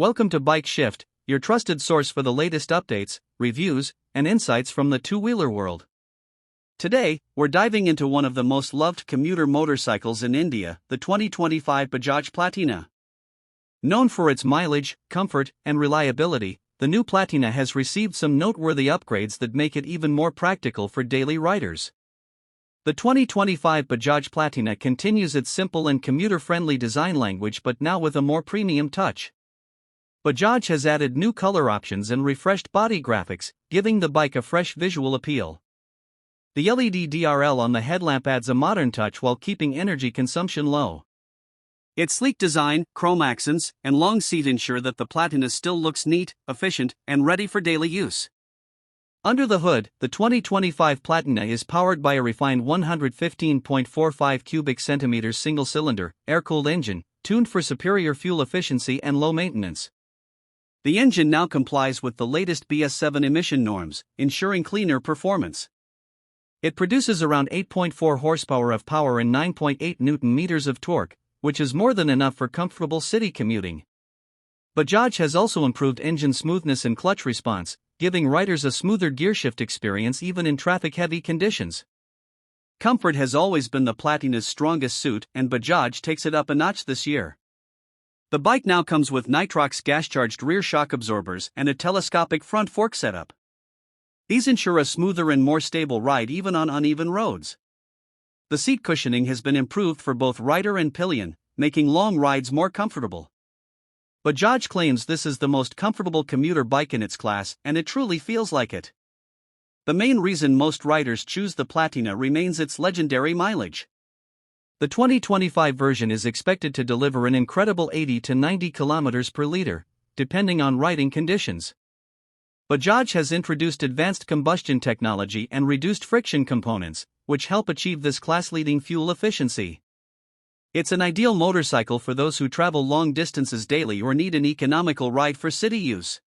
Welcome to Bike Shift, your trusted source for the latest updates, reviews, and insights from the two-wheeler world. Today, we're diving into one of the most loved commuter motorcycles in India, the 2025 Bajaj Platina. Known for its mileage, comfort, and reliability, the new Platina has received some noteworthy upgrades that make it even more practical for daily riders. The 2025 Bajaj Platina continues its simple and commuter-friendly design language, but now with a more premium touch. Bajaj has added new color options and refreshed body graphics, giving the bike a fresh visual appeal. The LED DRL on the headlamp adds a modern touch while keeping energy consumption low. Its sleek design, chrome accents, and long seat ensure that the Platina still looks neat, efficient, and ready for daily use. Under the hood, the 2025 Platina is powered by a refined 115.45 cubic centimeters single-cylinder, air-cooled engine, tuned for superior fuel efficiency and low maintenance. The engine now complies with the latest BS7 emission norms, ensuring cleaner performance. It produces around 8.4 horsepower of power and 9.8 Nm of torque, which is more than enough for comfortable city commuting. Bajaj has also improved engine smoothness and clutch response, giving riders a smoother gearshift experience even in traffic-heavy conditions. Comfort has always been the Platina's strongest suit, and Bajaj takes it up a notch this year. The bike now comes with nitrox gas-charged rear shock absorbers and a telescopic front fork setup. These ensure a smoother and more stable ride even on uneven roads. The seat cushioning has been improved for both rider and pillion, making long rides more comfortable. Bajaj claims this is the most comfortable commuter bike in its class, and it truly feels like it. The main reason most riders choose the Platina remains its legendary mileage. The 2025 version is expected to deliver an incredible 80 to 90 km per liter, depending on riding conditions. Bajaj has introduced advanced combustion technology and reduced friction components, which help achieve this class-leading fuel efficiency. It's an ideal motorcycle for those who travel long distances daily or need an economical ride for city use.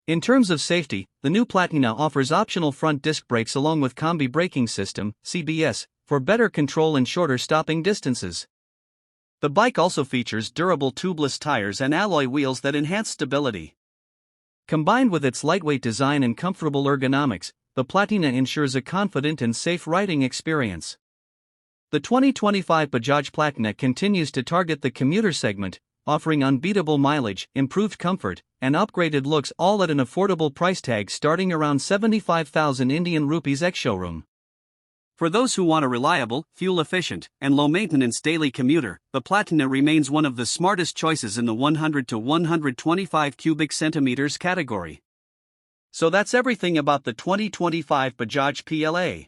In terms of safety, the new Platina offers optional front disc brakes along with Combi braking system, CBS, for better control and shorter stopping distances. The bike also features durable tubeless tires and alloy wheels that enhance stability. Combined with its lightweight design and comfortable ergonomics, the Platina ensures a confident and safe riding experience. The 2025 Bajaj Platina continues to target the commuter segment, offering unbeatable mileage, improved comfort, and upgraded looks, all at an affordable price tag starting around 75,000 Indian rupees ex-showroom. For those who want a reliable, fuel-efficient, and low-maintenance daily commuter, the Platina remains one of the smartest choices in the 100 to 125 cubic centimeters category. So that's everything about the 2025 Bajaj PLA.